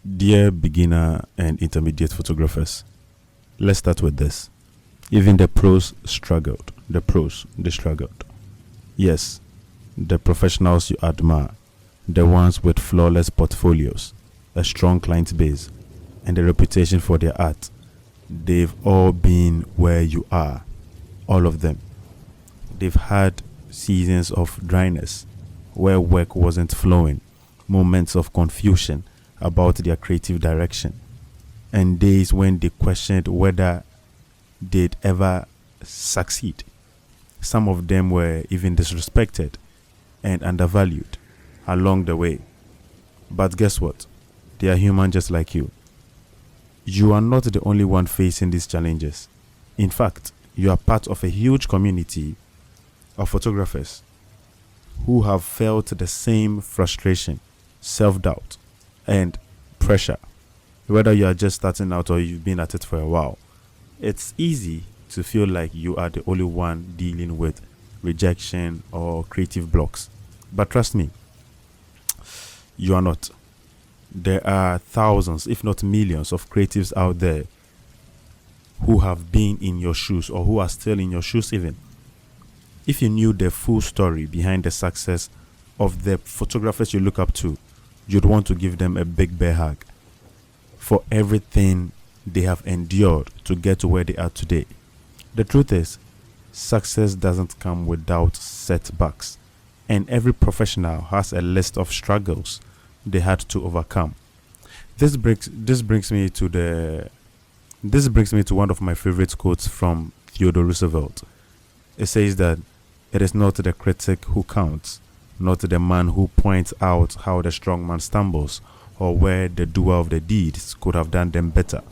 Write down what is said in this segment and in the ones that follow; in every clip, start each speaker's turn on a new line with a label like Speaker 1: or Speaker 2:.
Speaker 1: Dear beginner and intermediate photographers, let's start with this. Even the pros struggled. They struggled. Yes, the professionals you admire, the ones with flawless portfolios, a strong client base, and a reputation for their art, they've all been where you are. All of them. They've had seasons of dryness where work wasn't flowing, moments of confusion about their creative direction, and days when they questioned whether they'd ever succeed. Some of them were even disrespected and undervalued along the way. But guess what? They are human just like you. You are not the only one facing these challenges. In fact, you are part of a huge community of photographers who have felt the same frustration, self doubt, and pressure. Whether you are just starting out or you've been at it for a while, it's easy to feel like you are the only one dealing with rejection or creative blocks. But trust me, you are not. There are thousands, if not millions, of creatives out there who have been in your shoes or who are still in your shoes, even. If you knew the full story behind the success of the photographers you look up to, you'd want to give them a big bear hug for everything they have endured to get to where they are today. The truth is, success doesn't come without setbacks, and every professional has a list of struggles they had to overcome. This brings me to one of my favorite quotes from Theodore Roosevelt. It says that it is not the critic who counts, not the man who points out how the strong man stumbles or where the doer of the deeds could have done them better.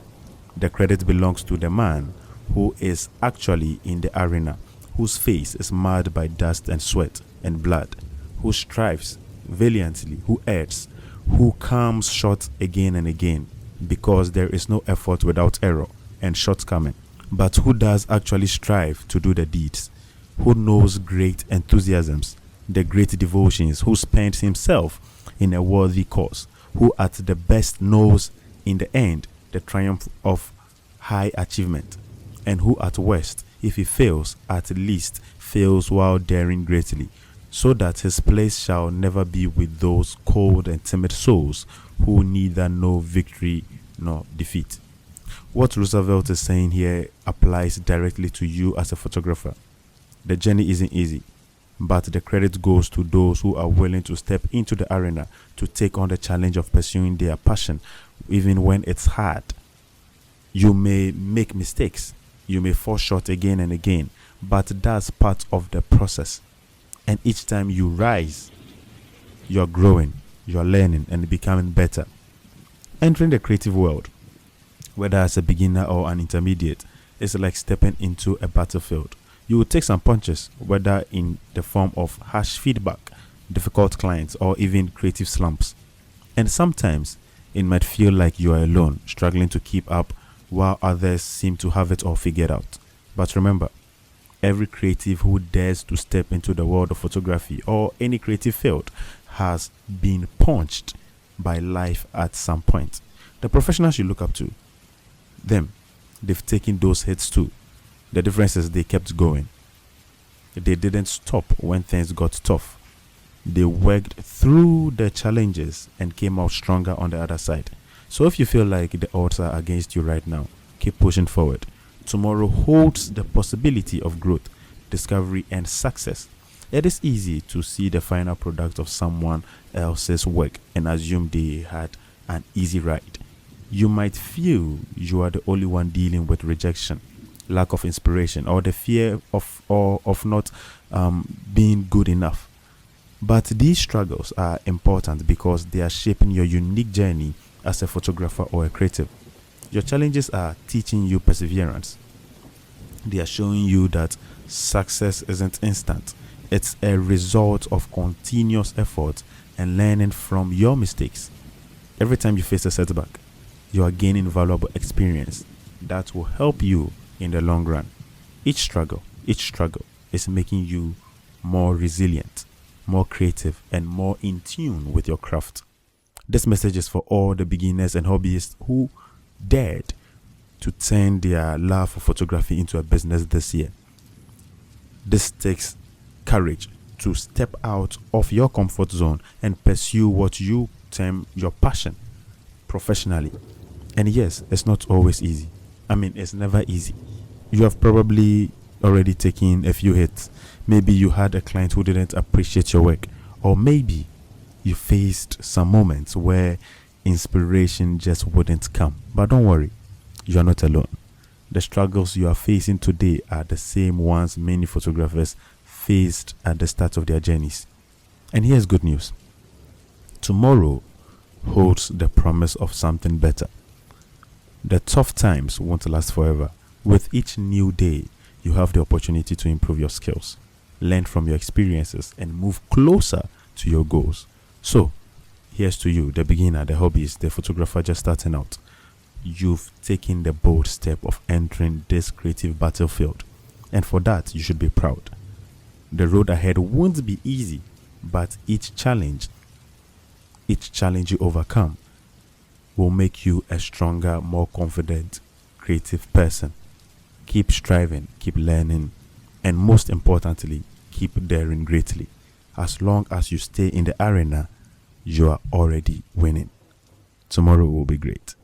Speaker 1: The credit belongs to the man who is actually in the arena, whose face is marred by dust and sweat and blood, who strives valiantly, who errs, who comes short again and again, because there is no effort without error and shortcoming, but who does actually strive to do the deeds, who knows great enthusiasms, the great devotions, who spends himself in a worthy cause, who at the best knows in the end the triumph of high achievement, and who at worst, if he fails, at least fails while daring greatly, so that his place shall never be with those cold and timid souls who neither know victory nor defeat. What Roosevelt is saying here applies directly to you as a photographer. The journey isn't easy, but the credit goes to those who are willing to step into the arena to take on the challenge of pursuing their passion, even when it's hard. You may make mistakes, you may fall short again and again, but that's part of the process. And each time you rise, you're growing, you're learning, and becoming better. Entering the creative world, whether as a beginner or an intermediate, is like stepping into a battlefield. You will take some punches, whether in the form of harsh feedback, difficult clients, or even creative slumps. And sometimes it might feel like you are alone, struggling to keep up while others seem to have it all figured out. But remember, every creative who dares to step into the world of photography or any creative field has been punched by life at some point. The professionals you look up to, they've taken those hits too. The difference is they kept going. They didn't stop when things got tough. They worked through the challenges and came out stronger on the other side. So if you feel like the odds are against you right now, keep pushing forward. Tomorrow holds the possibility of growth, discovery, and success. It is easy to see the final product of someone else's work and assume they had an easy ride. You might feel you are the only one dealing with rejection, lack of inspiration, or the fear of not being good enough. But these struggles are important because they are shaping your unique journey as a photographer or a creative. Your challenges are teaching you perseverance. They are showing you that success isn't instant. It's a result of continuous effort and learning from your mistakes. Every time you face a setback, you are gaining valuable experience that will help you in the long run. Each struggle is making you more resilient, more creative, and more in tune with your craft. This message is for all the beginners and hobbyists who dared to turn their love for photography into a business this year. This takes courage to step out of your comfort zone and pursue what you term your passion professionally. And yes, it's not always easy. I mean, it's never easy. You have probably already taken a few hits. Maybe you had a client who didn't appreciate your work, or maybe you faced some moments where inspiration just wouldn't come. But don't worry, you are not alone. The struggles you are facing today are the same ones many photographers faced at the start of their journeys. And here's good news. Tomorrow holds the promise of something better. The tough times won't last forever. With each new day, you have the opportunity to improve your skills, learn from your experiences, and move closer to your goals. So, here's to you, the beginner, the hobbyist, the photographer just starting out. You've taken the bold step of entering this creative battlefield, and for that, you should be proud. The road ahead won't be easy, but each challenge you overcome will make you a stronger, more confident, creative person. Keep striving, keep learning, and most importantly, keep daring greatly. As long as you stay in the arena, you are already winning. Tomorrow will be great.